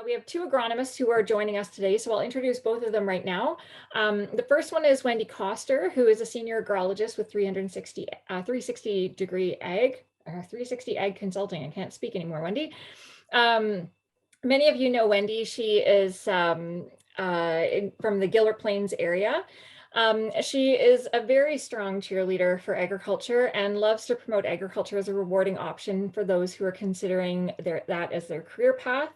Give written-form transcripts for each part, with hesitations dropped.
We have two agronomists who are joining us today, so I'll introduce both of them right now. The first one is Wendy Kostur, who is a senior agrologist with 360 degree ag, 360 ag consulting. I can't speak anymore, Wendy. Many of you know Wendy. She is from the Gilbert Plains area. She is a very strong cheerleader for agriculture and loves to promote agriculture as a rewarding option for those who are considering that as their career path.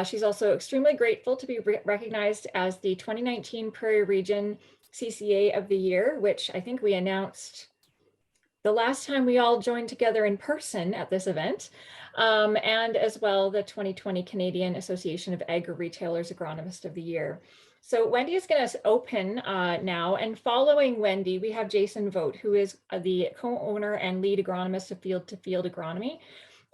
She's also extremely grateful to be recognized as the 2019 Prairie Region CCA of the Year, which I think we announced the last time we all joined together in person at this event, and as well the 2020 Canadian Association of Agri-Retailers Agronomist of the Year. So Wendy is going to open now, and following Wendy, we have Jason Voogt, who is the co-owner and lead agronomist of Field to Field Agronomy.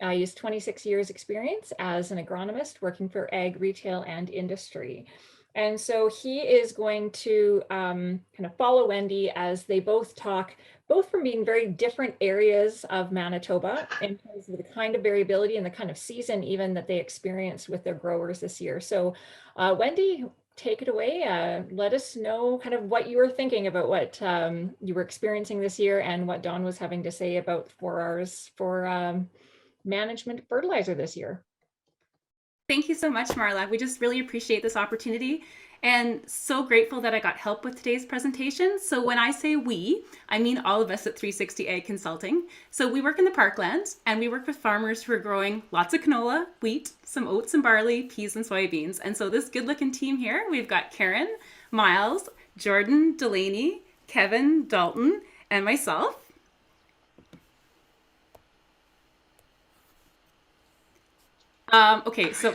He has 26 years experience as an agronomist working for ag, retail, and industry. And so he is going to kind of follow Wendy as they both talk, both from being very different areas of Manitoba in terms of the kind of variability and the kind of season even that they experienced with their growers this year. So Wendy, take it away. Let us know kind of what you were thinking about what you were experiencing this year and what Don was having to say about 4 hours for management fertilizer this year. Thank you so much, Marla. We just really appreciate this opportunity and so grateful that I got help with today's presentation. So when I say we, I mean all of us at 360 Ag Consulting. So we work in the parklands and we work with farmers who are growing lots of canola, wheat, some oats and barley, peas and soybeans. And so this good looking team here, we've got Karen, Miles, Jordan, Delaney, Kevin, Dalton, and myself. Okay, so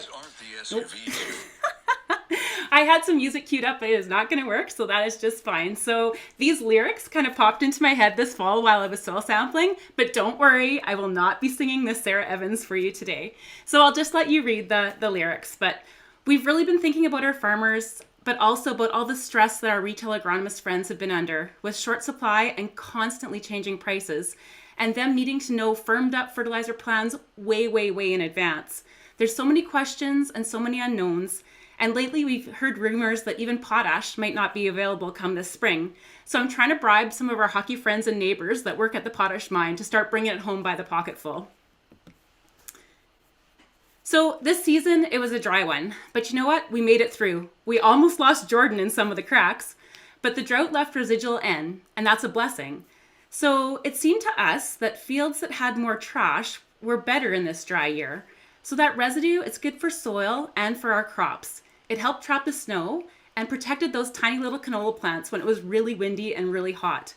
I had some music queued up, but it is not going to work, so that is just fine. So these lyrics kind of popped into my head this fall while I was soil sampling, but don't worry, I will not be singing this Sarah Evans for you today. So I'll just let you read the lyrics, but we've really been thinking about our farmers, but also about all the stress that our retail agronomist friends have been under with short supply and constantly changing prices, and them needing to know firmed up fertilizer plans way, way, way in advance. There's so many questions and so many unknowns. And lately we've heard rumors that even potash might not be available come this spring. So I'm trying to bribe some of our hockey friends and neighbors that work at the potash mine to start bringing it home by the pocketful. So this season, it was a dry one, but you know what? We made it through. We almost lost Jordan in some of the cracks, but the drought left residual N, and that's a blessing. So it seemed to us that fields that had more trash were better in this dry year. So that residue, it's good for soil and for our crops. It helped trap the snow and protected those tiny little canola plants when it was really windy and really hot.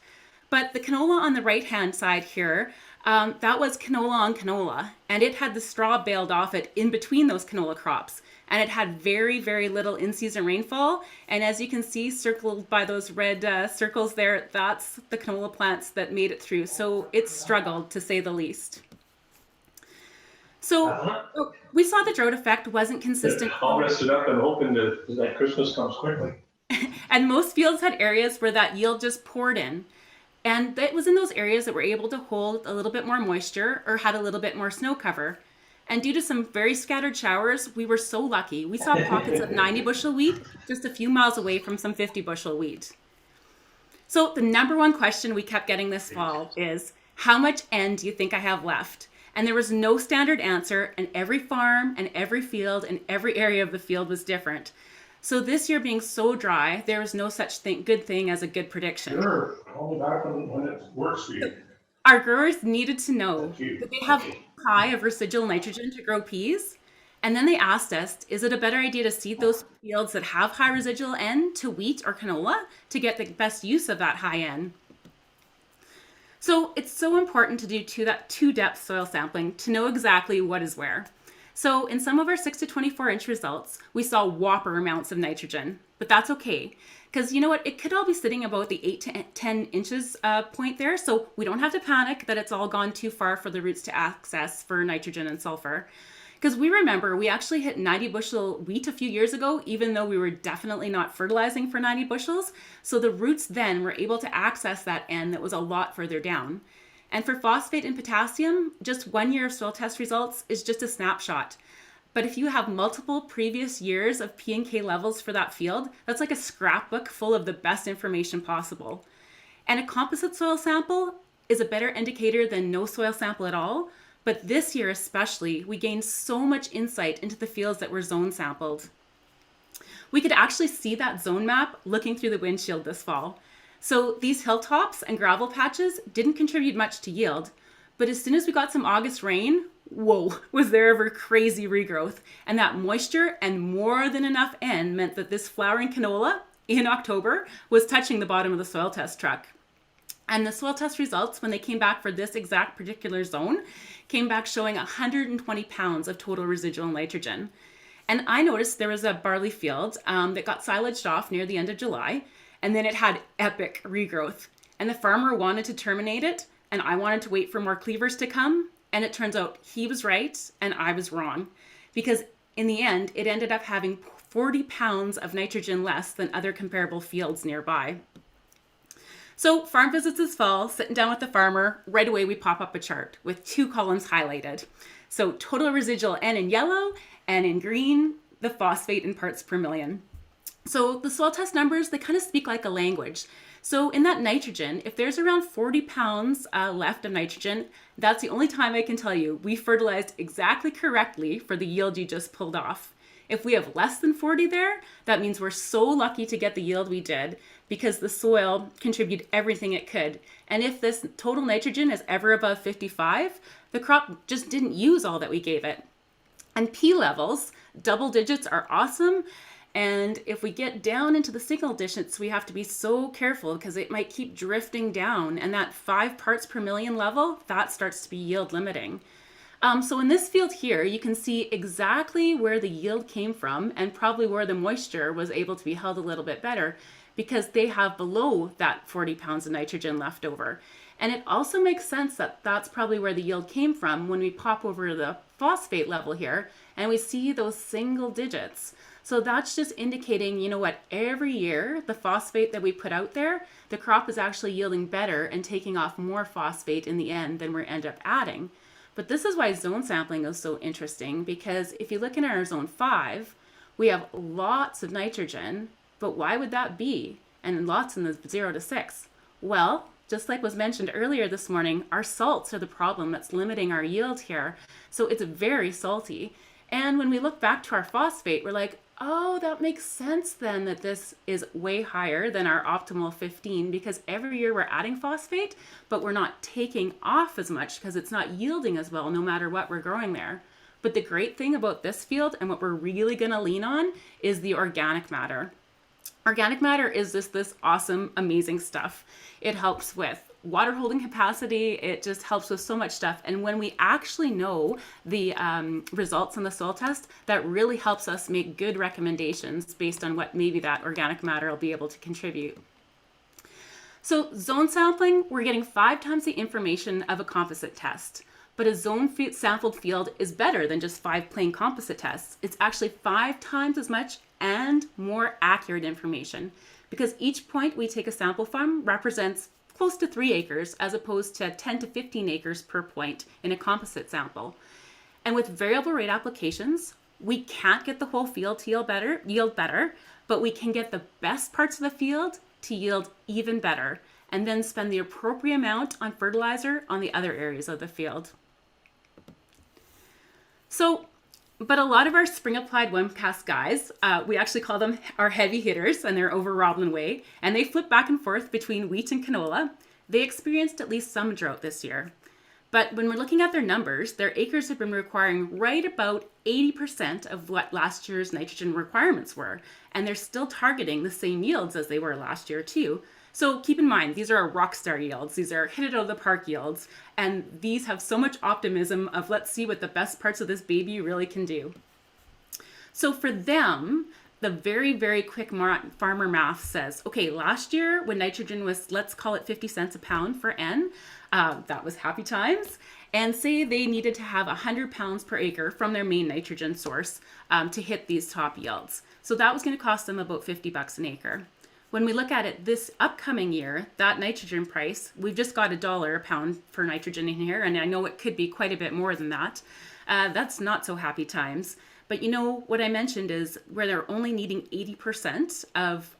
But the canola on the right-hand side here, that was canola on canola, and it had the straw baled off it in between those canola crops. And it had very, very little in-season rainfall. And as you can see, circled by those red circles there, that's the canola plants that made it through. So it struggled, to say the least. So we saw the drought effect wasn't consistent. All rested up and hoping that Christmas comes quickly. And most fields had areas where that yield just poured in. And it was in those areas that were able to hold a little bit more moisture or had a little bit more snow cover. And due to some very scattered showers, we were so lucky. We saw pockets of 90 bushel wheat just a few miles away from some 50 bushel wheat. So the number one question we kept getting this fall is, how much N do you think I have left? And there was no standard answer, and every farm and every field and every area of the field was different. So this year being so dry, there was no such good thing as a good prediction. Sure, call me back when it works for you. Our growers needed to know that they have high of residual nitrogen to grow peas. And then they asked us, is it a better idea to seed those fields that have high residual N to wheat or canola to get the best use of that high N? So it's so important to do two-depth soil sampling to know exactly what is where. So in some of our 6 to 24 inch results, we saw whopper amounts of nitrogen, but that's okay. Because you know what, it could all be sitting about the 8 to 10 inches point there. So we don't have to panic that it's all gone too far for the roots to access for nitrogen and sulfur. Because we remember we actually hit 90 bushel wheat a few years ago, even though we were definitely not fertilizing for 90 bushels. So the roots then were able to access that N that was a lot further down. And for phosphate and potassium, just 1 year of soil test results is just a snapshot. But if you have multiple previous years of P and K levels for that field, that's like a scrapbook full of the best information possible. And a composite soil sample is a better indicator than no soil sample at all. But this year especially, we gained so much insight into the fields that were zone sampled. We could actually see that zone map looking through the windshield this fall. So these hilltops and gravel patches didn't contribute much to yield, but as soon as we got some August rain, whoa, was there ever crazy regrowth. And that moisture and more than enough N meant that this flowering canola in October was touching the bottom of the soil test truck. And the soil test results, when they came back for this exact particular zone, came back showing 120 pounds of total residual nitrogen. And I noticed there was a barley field that got silaged off near the end of July, and then it had epic regrowth. And the farmer wanted to terminate it, and I wanted to wait for more cleavers to come. And it turns out he was right and I was wrong, because in the end, it ended up having 40 pounds of nitrogen less than other comparable fields nearby. So farm visits this fall, sitting down with the farmer, right away we pop up a chart with 2 columns highlighted. So total residual N in yellow, and in green, the phosphate in parts per million. So the soil test numbers, they kind of speak like a language. So in that nitrogen, if there's around 40 pounds left of nitrogen, that's the only time I can tell you we fertilized exactly correctly for the yield you just pulled off. If we have less than 40 there, that means we're so lucky to get the yield we did because the soil contributed everything it could. And if this total nitrogen is ever above 55, the crop just didn't use all that we gave it. And P levels, double digits are awesome. And if we get down into the single digits, we have to be so careful because it might keep drifting down. And that 5 parts per million level, that starts to be yield limiting. So in this field here, you can see exactly where the yield came from and probably where the moisture was able to be held a little bit better because they have below that 40 pounds of nitrogen left over. And it also makes sense that that's probably where the yield came from when we pop over the phosphate level here and we see those single digits. So that's just indicating, you know what, every year the phosphate that we put out there, the crop is actually yielding better and taking off more phosphate in the end than we end up adding. But this is why zone sampling is so interesting, because if you look in our zone 5, we have lots of nitrogen, but why would that be? And lots in the 0 to 6. Well, just like was mentioned earlier this morning, our salts are the problem that's limiting our yield here. So it's very salty. And when we look back to our phosphate, we're like, oh, that makes sense then that this is way higher than our optimal 15 because every year we're adding phosphate, but we're not taking off as much because it's not yielding as well no matter what we're growing there. But the great thing about this field and what we're really going to lean on is the organic matter. Organic matter is just this awesome, amazing stuff. It helps with water holding capacity. It just helps with so much stuff. And when we actually know the results on the soil test, that really helps us make good recommendations based on what maybe that organic matter will be able to contribute. So zone sampling, we're getting 5 times the information of a composite test. But a zone sampled field is better than just 5 plain composite tests. It's actually 5 times as much and more accurate information because each point we take a sample from represents close to 3 acres as opposed to 10 to 15 acres per point in a composite sample. And with variable rate applications, we can't get the whole field to yield better, but we can get the best parts of the field to yield even better and then spend the appropriate amount on fertilizer on the other areas of the field. So, but a lot of our spring applied one-cast guys, we actually call them our heavy hitters, and they're over Roblin Way, and they flip back and forth between wheat and canola. They experienced at least some drought this year. But when we're looking at their numbers, their acres have been requiring right about 80% of what last year's nitrogen requirements were, and they're still targeting the same yields as they were last year too. So keep in mind, these are our rock star yields. These are hit it out of the park yields. And these have so much optimism of let's see what the best parts of this baby really can do. So for them, the very, very quick farmer math says, okay, last year when nitrogen was, let's call it 50 cents a pound for N, that was happy times. And say they needed to have 100 pounds per acre from their main nitrogen source to hit these top yields. So that was going to cost them about $50 an acre. When we look at it this upcoming year, that nitrogen price, we've just got $1 a pound for nitrogen in here, and I know it could be quite a bit more than that. That's not so happy times. But you know, what I mentioned is where they're only needing 80% of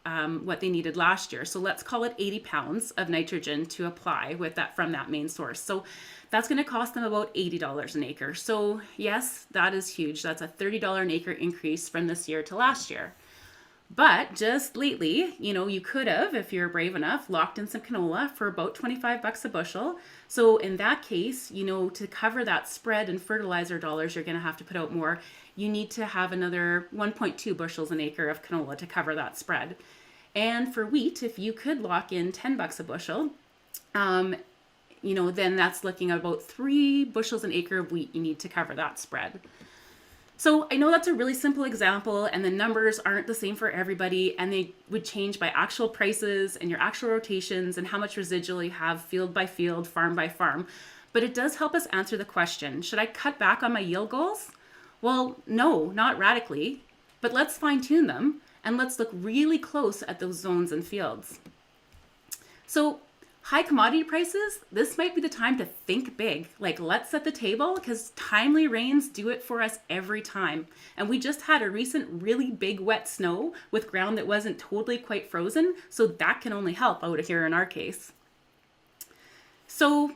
what they needed last year. So let's call it 80 pounds of nitrogen to apply with that from that main source. So that's going to cost them about $80 an acre. So yes, that is huge. That's a $30 an acre increase from this year to last year. But just lately, you know, you could have, if you're brave enough, locked in some canola for about 25 bucks a bushel. So in that case, you know, to cover that spread in fertilizer dollars, you're going to have to put out more. You need to have another 1.2 bushels an acre of canola to cover that spread. And for wheat, if you could lock in 10 bucks a bushel, you know, then that's looking at about 3 bushels an acre of wheat you need to cover that spread. So I know that's a really simple example, and the numbers aren't the same for everybody, and they would change by actual prices and your actual rotations and how much residual you have field by field, farm by farm. But it does help us answer the question, should I cut back on my yield goals? Well, no, not radically, but let's fine tune them and let's look really close at those zones and fields. So high commodity prices, this might be the time to think big. Like, let's set the table, because timely rains do it for us every time. And we just had a recent really big wet snow with ground that wasn't totally quite frozen, so that can only help out here in our case. So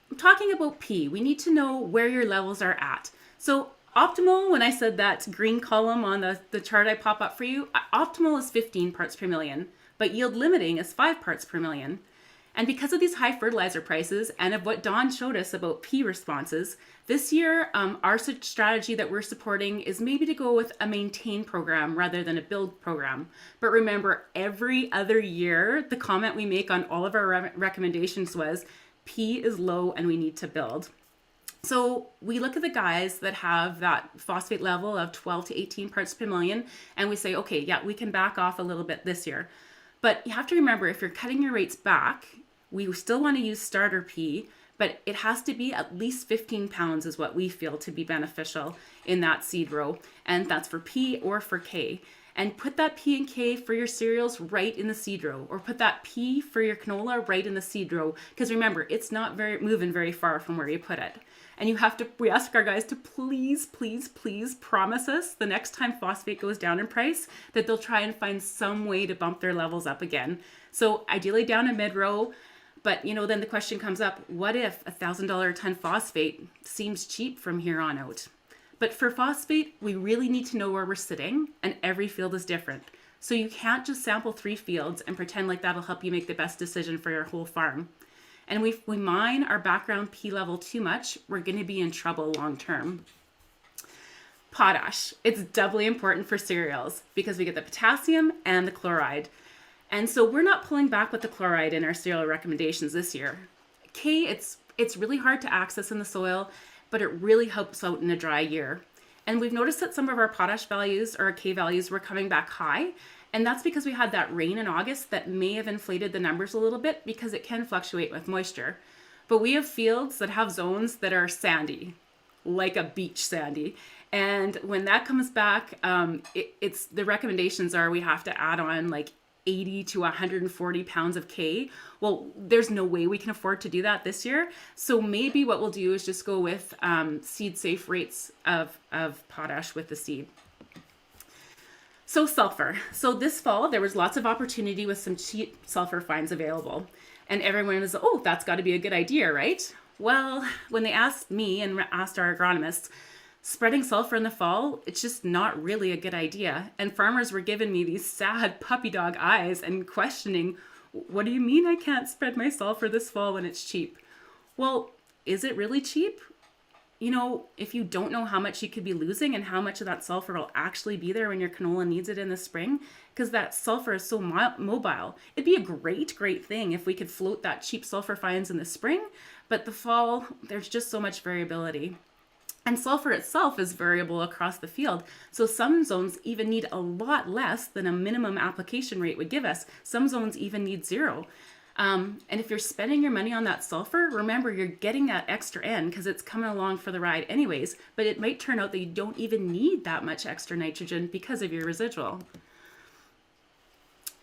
I'm talking about P, we need to know where your levels are at. So optimal, when I said that green column on the chart I pop up for you, optimal is 15 parts per million, but yield limiting is 5 parts per million. And because of these high fertilizer prices and of what Dawn showed us about P responses, this year our strategy that we're supporting is maybe to go with a maintain program rather than a build program. But remember, every other year, the comment we make on all of our recommendations was P is low and we need to build. So we look at the guys that have that phosphate level of 12 to 18 parts per million, and we say, okay, yeah, we can back off a little bit this year. But you have to remember, if you're cutting your rates back, we still want to use starter P, but it has to be at least 15 pounds is what we feel to be beneficial in that seed row. And that's for P or for K. And put that P and K for your cereals right in the seed row, or put that P for your canola right in the seed row. Because remember, it's not moving very far from where you put it. And we ask our guys to please, please, please promise us the next time phosphate goes down in price that they'll try and find some way to bump their levels up again. So ideally down a mid-row, but you know, then the question comes up, what if $1,000 a ton phosphate seems cheap from here on out? But for phosphate, we really need to know where we're sitting, and every field is different. So you can't just sample 3 fields and pretend like that'll help you make the best decision for your whole farm. And if we mine our background P level too much, we're going to be in trouble long term. Potash, it's doubly important for cereals because we get the potassium and the chloride. And so we're not pulling back with the chloride in our cereal recommendations this year. K, it's really hard to access in the soil, but it really helps out in a dry year. And we've noticed that some of our potash values or our K values were coming back high. And that's because we had that rain in August that may have inflated the numbers a little bit because it can fluctuate with moisture. But we have fields that have zones that are sandy, like a beach sandy. And when that comes back, it's the recommendations are we have to add on like 80 to 140 pounds of K. Well, there's no way we can afford to do that this year. So maybe what we'll do is just go with seed safe rates of potash with the seed. So sulfur. So this fall, there was lots of opportunity with some cheap sulfur fines available. And everyone was, oh, that's got to be a good idea, right? Well, when they asked me and asked our agronomists, spreading sulfur in the fall, it's just not really a good idea. And farmers were giving me these sad puppy dog eyes and questioning, what do you mean I can't spread my sulfur this fall when it's cheap? Well, is it really cheap? You know, if you don't know how much you could be losing and how much of that sulfur will actually be there when your canola needs it in the spring, because that sulfur is so mobile. It'd be a great thing if we could float that cheap sulfur fines in the spring, but the fall, there's just so much variability. And sulfur itself is variable across the field. So some zones even need a lot less than a minimum application rate would give us. Some zones even need 0. And if you're spending your money on that sulfur, remember you're getting that extra N because it's coming along for the ride anyways, but it might turn out that you don't even need that much extra nitrogen because of your residual.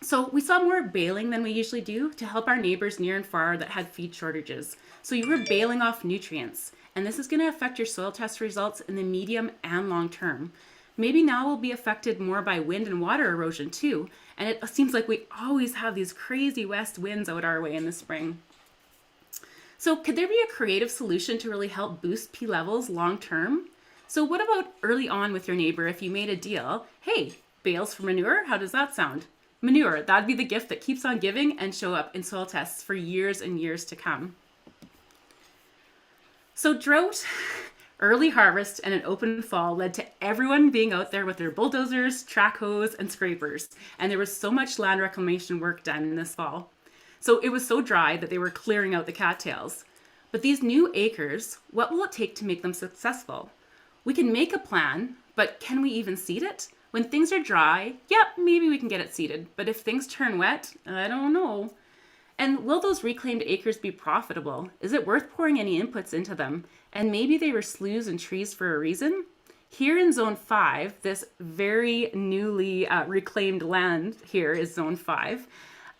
So we saw more baling than we usually do to help our neighbors near and far that had feed shortages. So you were baling off nutrients, and this is going to affect your soil test results in the medium and long term. Maybe now we'll be affected more by wind and water erosion too, and it seems like we always have these crazy west winds out our way in the spring. So could there be a creative solution to really help boost P levels long term? So what about early on with your neighbor if you made a deal? Hey, bales for manure, how does that sound? Manure, that'd be the gift that keeps on giving and show up in soil tests for years and years to come. So drought, early harvest, and an open fall led to everyone being out there with their bulldozers, track hoes, and scrapers. And there was so much land reclamation work done in this fall. So it was so dry that they were clearing out the cattails. But these new acres, what will it take to make them successful? We can make a plan, but can we even seed it? When things are dry, yep, maybe we can get it seeded. But if things turn wet, I don't know. And will those reclaimed acres be profitable? Is it worth pouring any inputs into them? And maybe they were sloughs and trees for a reason? Here in Zone 5, this very newly reclaimed land here is Zone 5.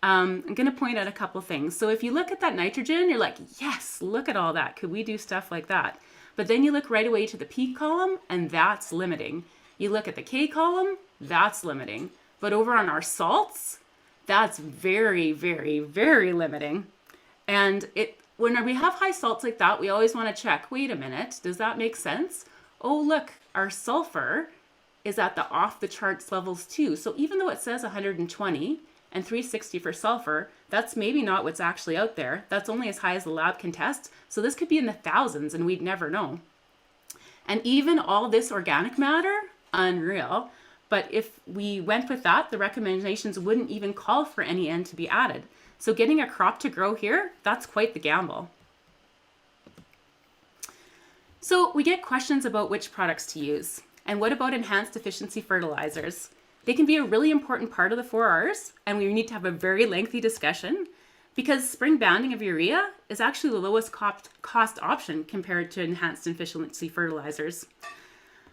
I'm going to point out a couple things. So if you look at that nitrogen, you're like, yes, look at all that. Could we do stuff like that? But then you look right away to the P column, and that's limiting. You look at the K column, that's limiting. But over on our salts, that's very, very, very limiting. And when we have high salts like that, we always want to check, wait a minute, does that make sense? Oh, look, our sulfur is at the off the charts levels too. So even though it says 120 and 360 for sulfur, that's maybe not what's actually out there. That's only as high as the lab can test. So this could be in the thousands and we'd never know. And even all this organic matter, unreal. But if we went with that, the recommendations wouldn't even call for any N to be added. So getting a crop to grow here, that's quite the gamble. So we get questions about which products to use. And what about enhanced efficiency fertilizers? They can be a really important part of the 4Rs, and we need to have a very lengthy discussion because spring banding of urea is actually the lowest cost option compared to enhanced efficiency fertilizers.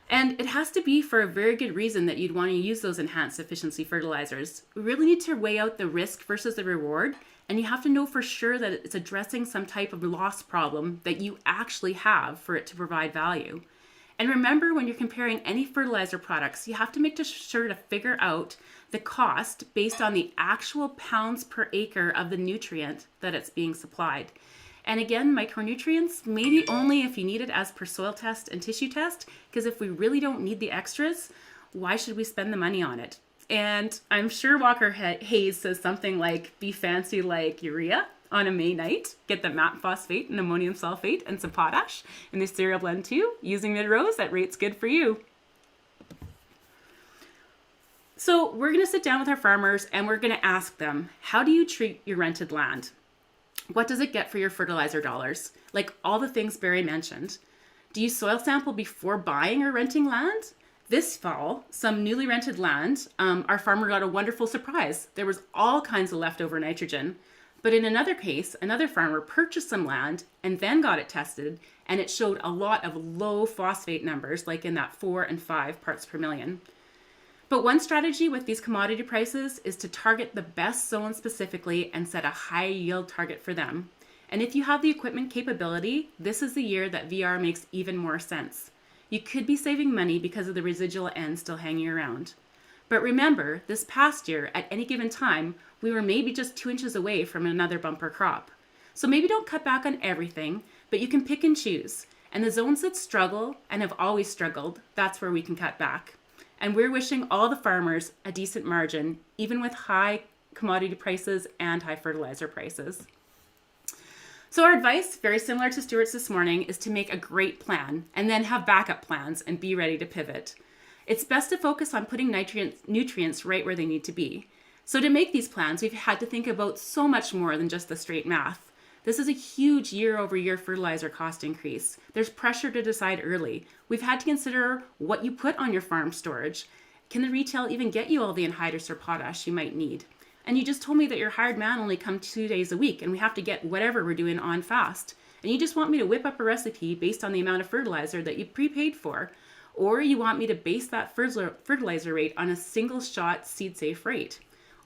And it has to be for a very good reason that you'd want to use those enhanced efficiency fertilizers. We really need to weigh out the risk versus the reward, and you have to know for sure that it's addressing some type of loss problem that you actually have for it to provide value. And remember, when you're comparing any fertilizer products, you have to make sure to figure out the cost based on the actual pounds per acre of the nutrient that it's being supplied. And again, micronutrients, maybe only if you need it as per soil test and tissue test, because if we really don't need the extras, why should we spend the money on it? And I'm sure Walker Hayes says something like, be fancy like urea on a May night, get the MAP phosphate and ammonium sulfate and some potash in the cereal blend too, using mid-rows, that rate's good for you. So we're gonna sit down with our farmers and we're gonna ask them, how do you treat your rented land? What does it get for your fertilizer dollars? Like all the things Barry mentioned. Do you soil sample before buying or renting land? This fall, some newly rented land, our farmer got a wonderful surprise. There was all kinds of leftover nitrogen. But in another case, another farmer purchased some land and then got it tested, and it showed a lot of low phosphate numbers, like in that 4 and 5 parts per million. But one strategy with these commodity prices is to target the best zones specifically and set a high yield target for them. And if you have the equipment capability, this is the year that VR makes even more sense. You could be saving money because of the residual N still hanging around. But remember, this past year, at any given time, we were maybe just 2 inches away from another bumper crop. So maybe don't cut back on everything, but you can pick and choose. And the zones that struggle and have always struggled, that's where we can cut back. And we're wishing all the farmers a decent margin, even with high commodity prices and high fertilizer prices. So our advice, very similar to Stuart's this morning, is to make a great plan and then have backup plans and be ready to pivot. It's best to focus on putting nutrients right where they need to be. So to make these plans, we've had to think about so much more than just the straight math. This is a huge year-over-year fertilizer cost increase. There's pressure to decide early. We've had to consider what you put on your farm storage. Can the retail even get you all the anhydrous or potash you might need? And you just told me that your hired man only comes 2 days a week and we have to get whatever we're doing on fast. And you just want me to whip up a recipe based on the amount of fertilizer that you prepaid for. Or you want me to base that fertilizer rate on a single shot seed safe rate.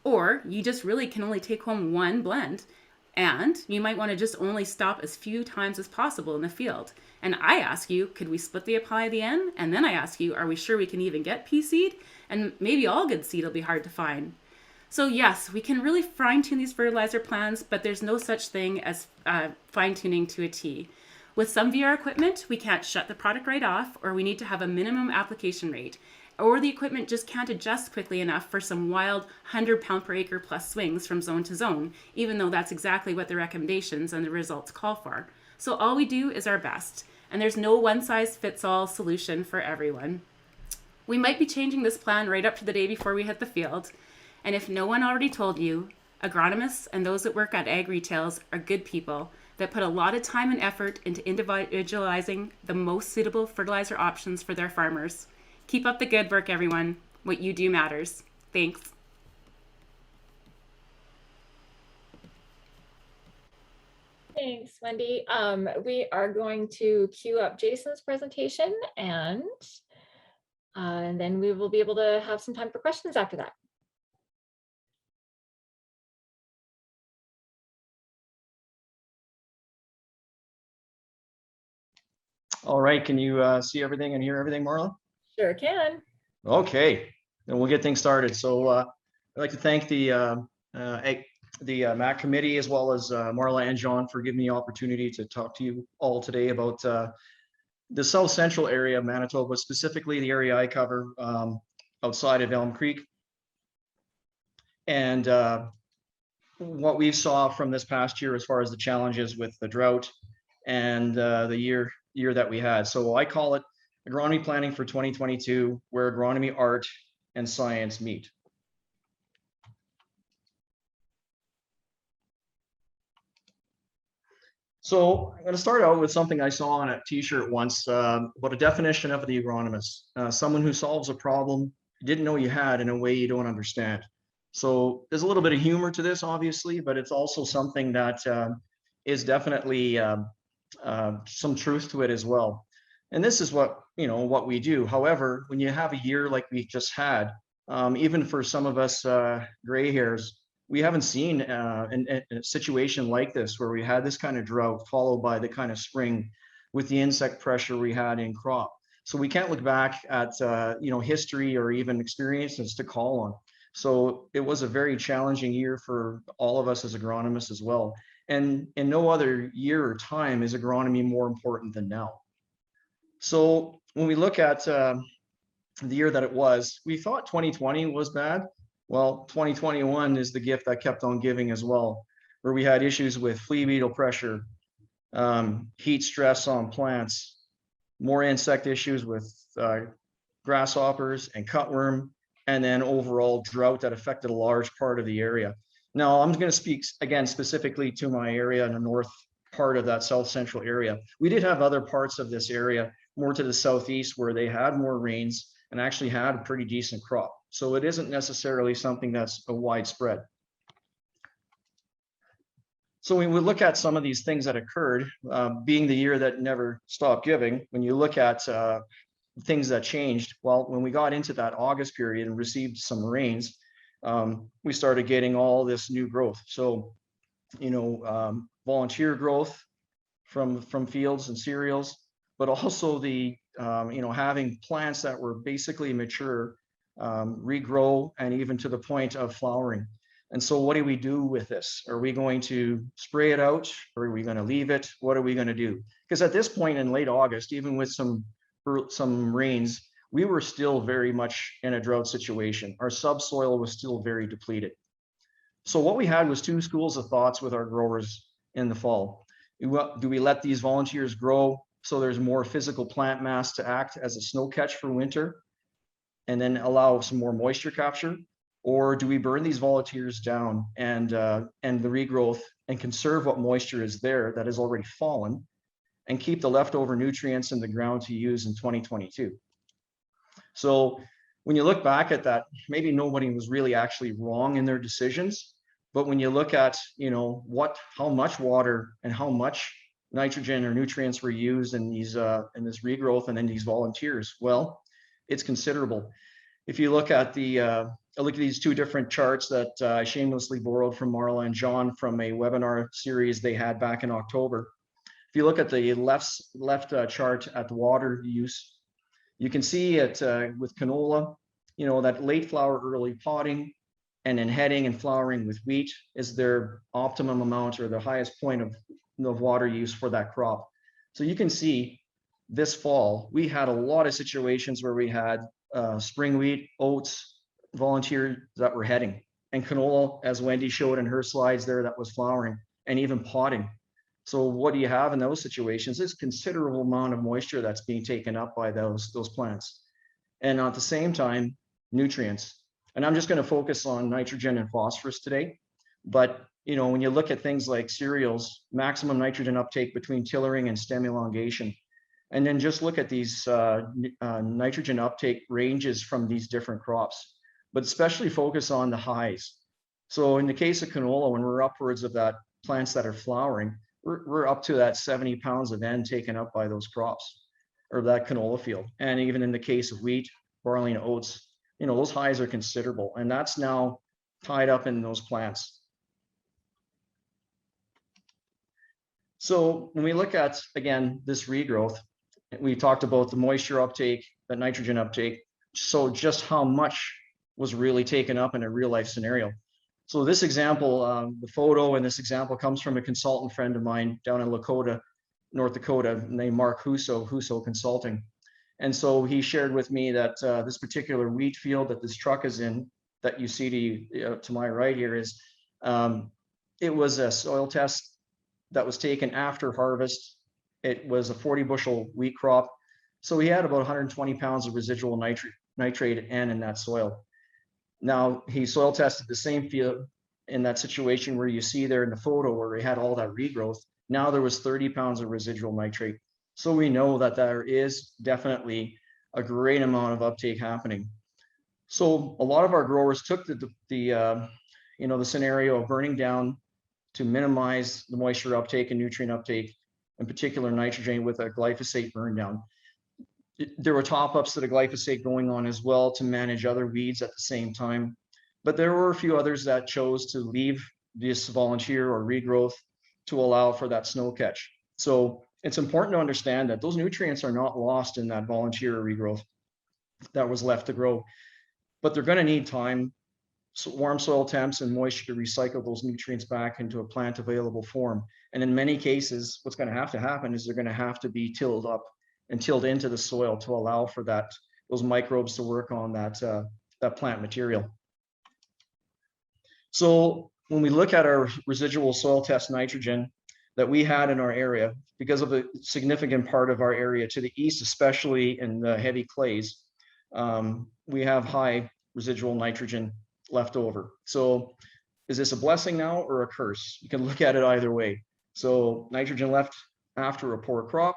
Or you just really can only take home one blend. And you might want to just only stop as few times as possible in the field. And I ask you, could we split the apply at the end? And then I ask you, are we sure we can even get pea seed? And maybe all good seed will be hard to find. So yes, we can really fine tune these fertilizer plans, but there's no such thing as fine tuning to a T. With some VR equipment, we can't shut the product right off, or we need to have a minimum application rate, or the equipment just can't adjust quickly enough for some wild 100 pound per acre plus swings from zone to zone, even though that's exactly what the recommendations and the results call for. So all we do is our best, and there's no one size fits all solution for everyone. We might be changing this plan right up to the day before we hit the field, and if no one already told you, agronomists and those that work at ag retails are good people that put a lot of time and effort into individualizing the most suitable fertilizer options for their farmers. Keep up the good work, everyone. What you do matters. Thanks. Thanks, Wendy. We are going to queue up Jason's presentation, and then we will be able to have some time for questions after that. All right, can you see everything and hear everything, Marla? Sure can. Okay, then we'll get things started. So I'd like to thank the MAC committee, as well as Marla and John, for giving me the opportunity to talk to you all today about the South Central area of Manitoba, specifically the area I cover outside of Elm Creek. And what we saw from this past year as far as the challenges with the drought and the year that we had. So I call it Agronomy Planning for 2022, where agronomy, art, and science meet. So I'm going to start out with something I saw on a t-shirt once about a definition of the agronomist, someone who solves a problem you didn't know you had in a way you don't understand. So there's a little bit of humor to this, obviously, but it's also something that is definitely some truth to it as well. And this is what we do. However, when you have a year like we just had, even for some of us gray hairs, we haven't seen a situation like this where we had this kind of drought followed by the kind of spring with the insect pressure we had in crop. So we can't look back at history or even experiences to call on. So it was a very challenging year for all of us as agronomists as well. And in no other year or time is agronomy more important than now. So when we look at the year that it was, we thought 2020 was bad. Well, 2021 is the gift that kept on giving as well, where we had issues with flea beetle pressure, heat stress on plants, more insect issues with grasshoppers and cutworm, and then overall drought that affected a large part of the area. Now, I'm going to speak again specifically to my area in the north part of that South Central area. We did have other parts of this area more to the southeast where they had more rains and actually had a pretty decent crop. So it isn't necessarily something that's a widespread. So when we look at some of these things that occurred, being the year that never stopped giving, when you look at things that changed, well, when we got into that August period and received some rains, we started getting all this new growth. So, volunteer growth from fields and cereals, but also the, having plants that were basically mature, regrow, and even to the point of flowering. And so what do we do with this? Are we going to spray it out? Or are we going to leave it? What are we going to do? Because at this point in late August, even with some rains, we were still very much in a drought situation. Our subsoil was still very depleted. So what we had was two schools of thoughts with our growers in the fall. Do we let these volunteers grow so there's more physical plant mass to act as a snow catch for winter and then allow some more moisture capture? Or do we burn these volunteers down and the regrowth and conserve what moisture is there that has already fallen and keep the leftover nutrients in the ground to use in 2022? So when you look back at that, maybe nobody was really actually wrong in their decisions. But when you look at, how much water and how much nitrogen or nutrients were used in these in this regrowth and then these volunteers, well, it's considerable. If you look at these two different charts that I shamelessly borrowed from Marla and John from a webinar series they had back in October. If you look at the left chart at the water use, you can see it with canola, that late flower, early potting, and then heading and flowering with wheat is their optimum amount or the highest point of water use for that crop. So you can see this fall, we had a lot of situations where we had spring wheat, oats, volunteers that were heading, and canola, as Wendy showed in her slides there, that was flowering and even potting. So what do you have in those situations? It's considerable amount of moisture that's being taken up by those plants. And at the same time, nutrients. And I'm just going to focus on nitrogen and phosphorus today. But when you look at things like cereals, maximum nitrogen uptake between tillering and stem elongation. And then just look at these nitrogen uptake ranges from these different crops, but especially focus on the highs. So in the case of canola, when we're upwards of that plants that are flowering, we're up to that 70 pounds of N taken up by those crops or that canola field. And even in the case of wheat, barley, and oats, those highs are considerable, and that's now tied up in those plants. So when we look at, again, this regrowth, we talked about the moisture uptake, the nitrogen uptake. So just how much was really taken up in a real life scenario. So this example, the photo in this example comes from a consultant friend of mine down in Lakota, North Dakota, named Mark Huso Consulting. And so he shared with me that this particular wheat field that this truck is in, that you see to my right here, is it was a soil test that was taken after harvest. It was a 40 bushel wheat crop. So he had about 120 pounds of residual nitrate N in that soil. Now he soil tested the same field in that situation where you see there in the photo where he had all that regrowth. Now there was 30 pounds of residual nitrate. So we know that there is definitely a great amount of uptake happening. So a lot of our growers took the scenario of burning down to minimize the moisture uptake and nutrient uptake, in particular nitrogen, with a glyphosate burn down. There were top-ups to the glyphosate going on as well to manage other weeds at the same time. But there were a few others that chose to leave this volunteer or regrowth to allow for that snow catch. So it's important to understand that those nutrients are not lost in that volunteer or regrowth that was left to grow, but they're going to need time, warm soil temps, and moisture to recycle those nutrients back into a plant available form. And in many cases, what's going to happen is they're going to have to be tilled up and tilled into the soil to allow for those microbes to work on that plant material. So when we look at our residual soil test nitrogen that we had in our area, because of a significant part of our area to the east, especially in the heavy clays, we have high residual nitrogen left over. So is this a blessing now or a curse? You can look at it either way. So nitrogen left after a poor crop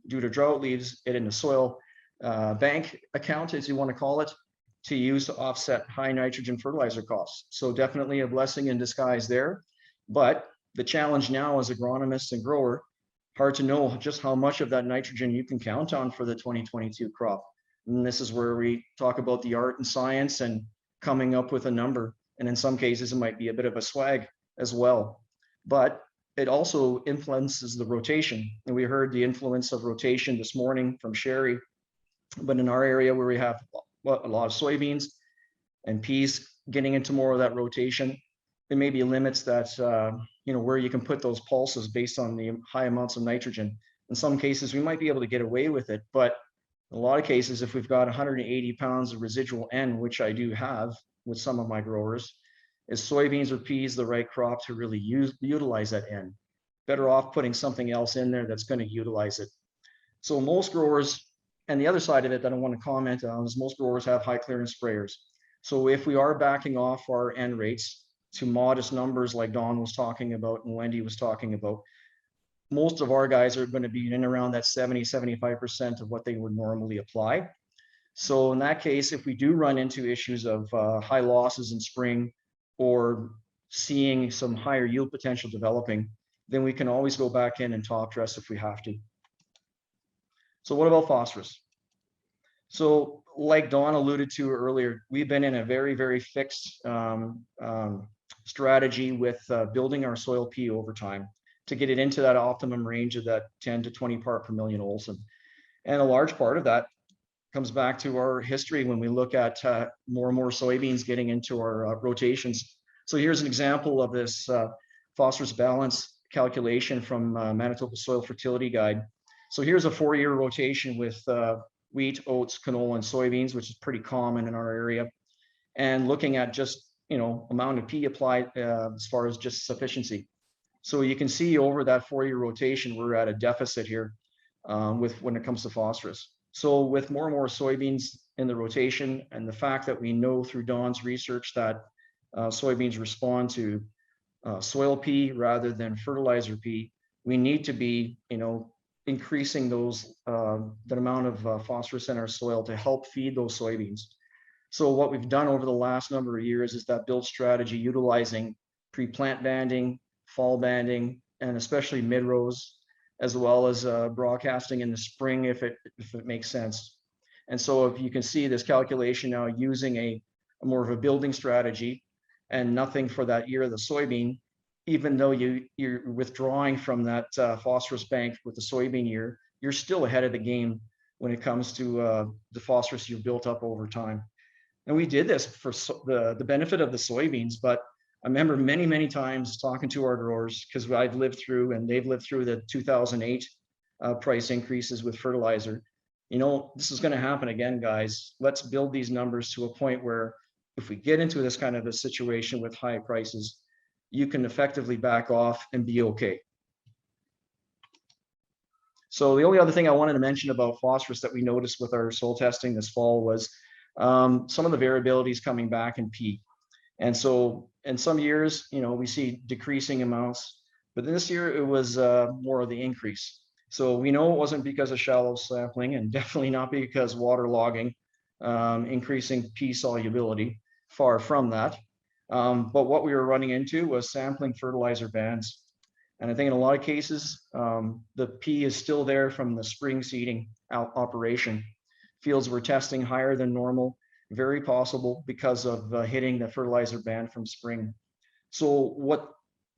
due to drought leaves it in the soil bank account, as you want to call it, to use to offset high nitrogen fertilizer costs. So definitely a blessing in disguise there. But the challenge now as agronomists and grower, hard to know just how much of that nitrogen you can count on for the 2022 crop. And this is where we talk about the art and science and coming up with a number. And in some cases, it might be a bit of a swag as well. But it also influences the rotation. And we heard the influence of rotation this morning from Sherry. But in our area where we have a lot of soybeans and peas getting into more of that rotation, there may be limits that, where you can put those pulses based on the high amounts of nitrogen. In some cases, we might be able to get away with it. But in a lot of cases, if we've got 180 pounds of residual N, which I do have with some of my growers, is soybeans or peas the right crop to really utilize that N? Better off putting something else in there that's going to utilize it. So most growers, and the other side of it that I want to comment on is most growers have high clearance sprayers. So if we are backing off our N rates to modest numbers like Don was talking about and Wendy was talking about, most of our guys are going to be in around that 70-75% of what they would normally apply. So in that case, if we do run into issues of high losses in spring or seeing some higher yield potential developing, then we can always go back in and top dress if we have to. So what about phosphorus? So like Don alluded to earlier, we've been in a very, very fixed strategy with building our soil P over time to get it into that optimum range of that 10 to 20 part per million Olsen. And a large part of that comes back to our history when we look at more and more soybeans getting into our rotations. So here's an example of this phosphorus balance calculation from Manitoba Soil Fertility Guide. So here's a 4-year rotation with wheat, oats, canola, and soybeans, which is pretty common in our area. And looking at just, amount of P applied as far as just sufficiency. So you can see over that 4-year rotation, we're at a deficit here when it comes to phosphorus. So with more and more soybeans in the rotation, and the fact that we know through Don's research that soybeans respond to soil P rather than fertilizer P, we need to be, increasing those that amount of phosphorus in our soil to help feed those soybeans. So what we've done over the last number of years is that build strategy utilizing pre-plant banding, fall banding, and especially mid-rows, as well as broadcasting in the spring if it makes sense. And so if you can see this calculation now using a more of a building strategy and nothing for that year of the soybean, even though you're withdrawing from that phosphorus bank with the soybean year, you're still ahead of the game when it comes to the phosphorus you've built up over time. And we did this for the benefit of the soybeans, but I remember many, many times talking to our growers, because I've lived through and they've lived through the 2008 price increases with fertilizer. This is going to happen again, guys. Let's build these numbers to a point where if we get into this kind of a situation with high prices, you can effectively back off and be okay. So the only other thing I wanted to mention about phosphorus that we noticed with our soil testing this fall was some of the variabilities coming back in P. And so in some years, we see decreasing amounts, but this year it was more of the increase. So we know it wasn't because of shallow sampling, and definitely not because waterlogging, increasing P solubility, far from that. But what we were running into was sampling fertilizer bands. And I think in a lot of cases, the P is still there from the spring seeding operation. Fields were testing higher than normal, very possible because of hitting the fertilizer band from spring. So what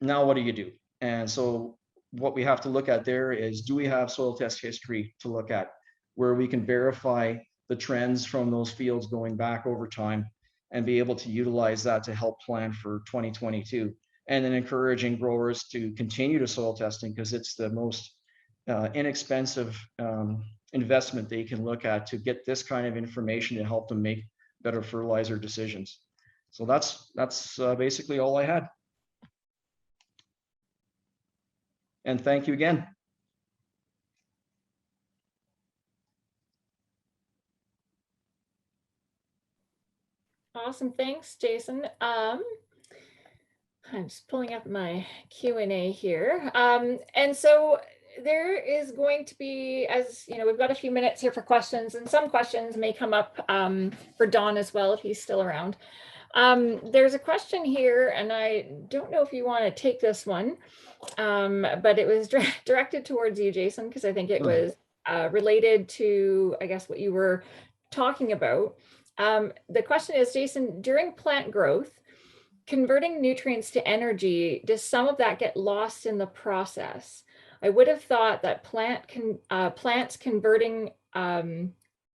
do you do? And so what we have to look at there is, do we have soil test history to look at where we can verify the trends from those fields going back over time and be able to utilize that to help plan for 2022? And then encouraging growers to continue to soil testing, because it's the most inexpensive investment they can look at to get this kind of information to help them make better fertilizer decisions. So that's basically all I had. And thank you again. Awesome, thanks, Jason. I'm just pulling up my Q&A here. And so there is going to be, as you know, we've got a few minutes here for questions, and some questions may come up for Don as well if he's still around. There's a question here, and I don't know if you want to take this one, but it was directed towards you, Jason, because I think it was related to, I guess, what you were talking about. The question is, Jason, during plant growth, converting nutrients to energy, does some of that get lost in the process? I would have thought that plants converting, I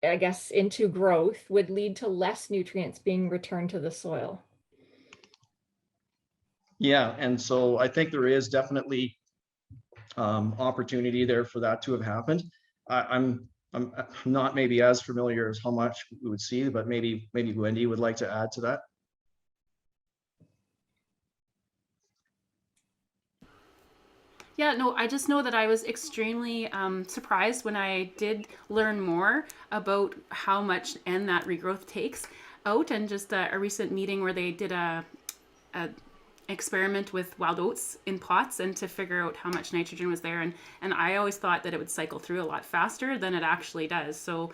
guess, into growth would lead to less nutrients being returned to the soil. Yeah, and so I think there is definitely opportunity there for that to have happened. I'm not maybe as familiar as how much we would see, but maybe Wendy would like to add to that. Yeah, no, I just know that I was extremely surprised when I did learn more about how much N that regrowth takes out, and just a recent meeting where they did a experiment with wild oats in pots and to figure out how much nitrogen was there, and I always thought that it would cycle through a lot faster than it actually does. So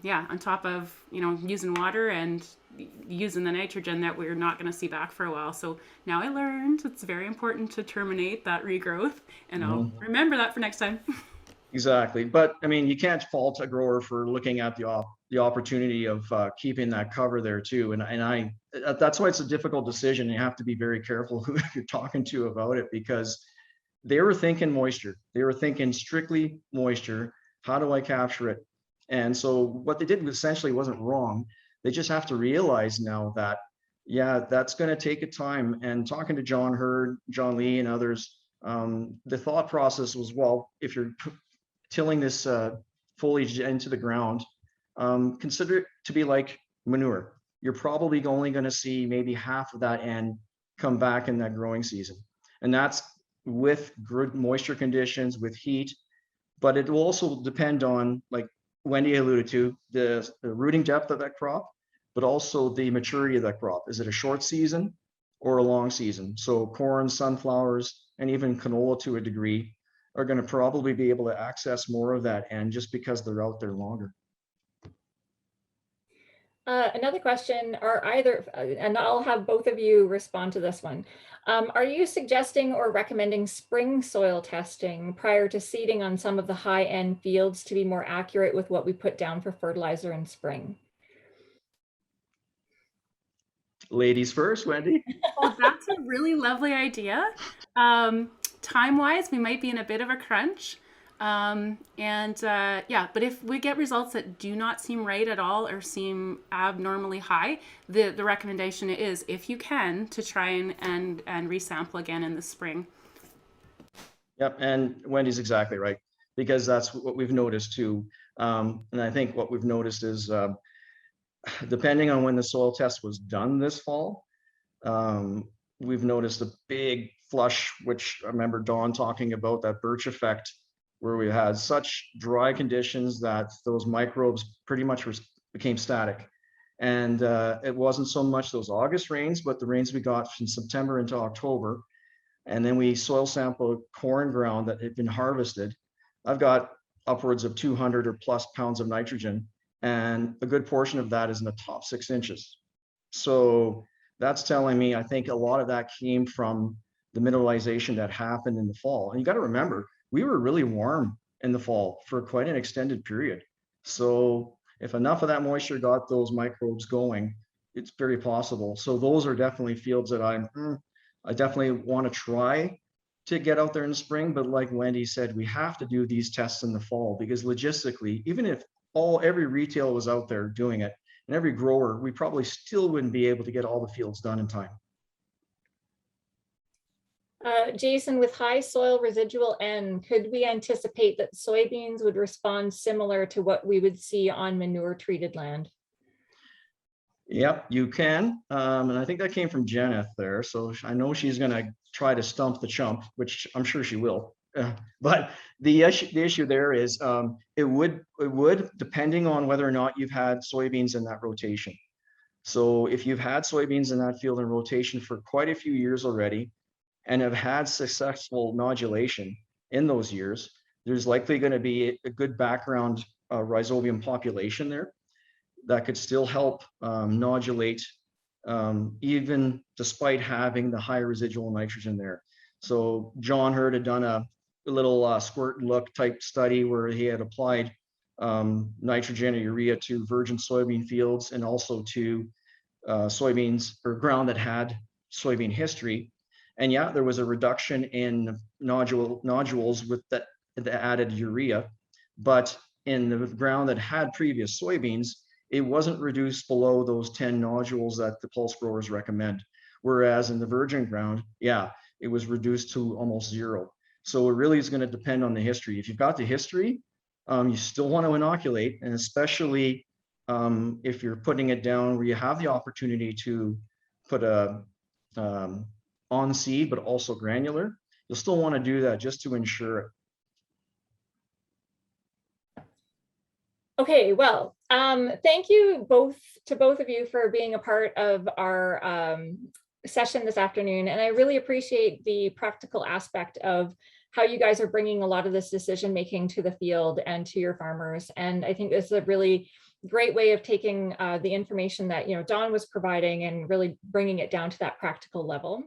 yeah, on top of using water and using the nitrogen that we're not going to see back for a while. So now I learned it's very important to terminate that regrowth, and I'll remember that for next time. Exactly. But I mean, you can't fault a grower for looking at the opportunity of keeping that cover there too. And that's why it's a difficult decision. You have to be very careful who you're talking to about it, because they were thinking moisture. They were thinking strictly moisture. How do I capture it? And so what they did essentially wasn't wrong. They just have to realize now that, yeah, that's going to take a time. And talking to John Hurd, John Lee, and others, the thought process was, well, if you're tilling this foliage into the ground, consider it to be like manure. You're probably only going to see maybe half of that end come back in that growing season. And that's with good moisture conditions, with heat, but it will also depend on, like Wendy alluded to, the rooting depth of that crop, but also the maturity of that crop. Is it a short season or a long season? So corn, sunflowers, and even canola to a degree are going to probably be able to access more of that end just because they're out there longer. Another question, are either, and I'll have both of you respond to this one. Are you suggesting or recommending spring soil testing prior to seeding on some of the high-end fields to be more accurate with what we put down for fertilizer in spring? Ladies first, Wendy. Oh, that's a really lovely idea. Time-wise, we might be in a bit of a crunch. Yeah, but if we get results that do not seem right at all or seem abnormally high, the recommendation is, if you can, to try and resample again in the spring. Yep, and Wendy's exactly right, because that's what we've noticed too. And I think what we've noticed is, depending on when the soil test was done this fall, we've noticed a big flush, which I remember Dawn talking about, that birch effect, where we had such dry conditions that those microbes pretty much became static. And it wasn't so much those August rains, but the rains we got from September into October. And then we soil sampled corn ground that had been harvested. I've got upwards of 200 or plus pounds of nitrogen, and a good portion of that is in the top 6 inches. So that's telling me, I think a lot of that came from the mineralization that happened in the fall. And you got to remember, we were really warm in the fall for quite an extended period. So if enough of that moisture got those microbes going, it's very possible. So those are definitely fields that I definitely want to try to get out there in the spring. But like Wendy said, we have to do these tests in the fall, because logistically, even if every retail was out there doing it and every grower, we probably still wouldn't be able to get all the fields done in time. Jason, with high soil residual N, could we anticipate that soybeans would respond similar to what we would see on manure treated land? Yep, you can. And I think that came from Jeneth there. So I know she's going to try to stump the chump, which I'm sure she will. But the issue there is it would, depending on whether or not you've had soybeans in that rotation. So if you've had soybeans in that field in rotation for quite a few years already, and have had successful nodulation in those years, there's likely going to be a good background rhizobium population there that could still help nodulate, even despite having the high residual nitrogen there. So John Hurd had done a little squirt and look type study where he had applied nitrogen or urea to virgin soybean fields and also to soybeans or ground that had soybean history. And yeah, there was a reduction in nodules with the added urea, but in the ground that had previous soybeans, it wasn't reduced below those 10 nodules that the pulse growers recommend. Whereas in the virgin ground, yeah, it was reduced to almost 0. So it really is going to depend on the history. If you've got the history, you still want to inoculate, and especially if you're putting it down where you have the opportunity to put a on seed, but also granular, you'll still want to do that just to ensure it. Okay, well, thank you both of you for being a part of our session this afternoon. And I really appreciate the practical aspect of how you guys are bringing a lot of this decision making to the field and to your farmers. And I think this is a really great way of taking the information that Dawn was providing and really bringing it down to that practical level.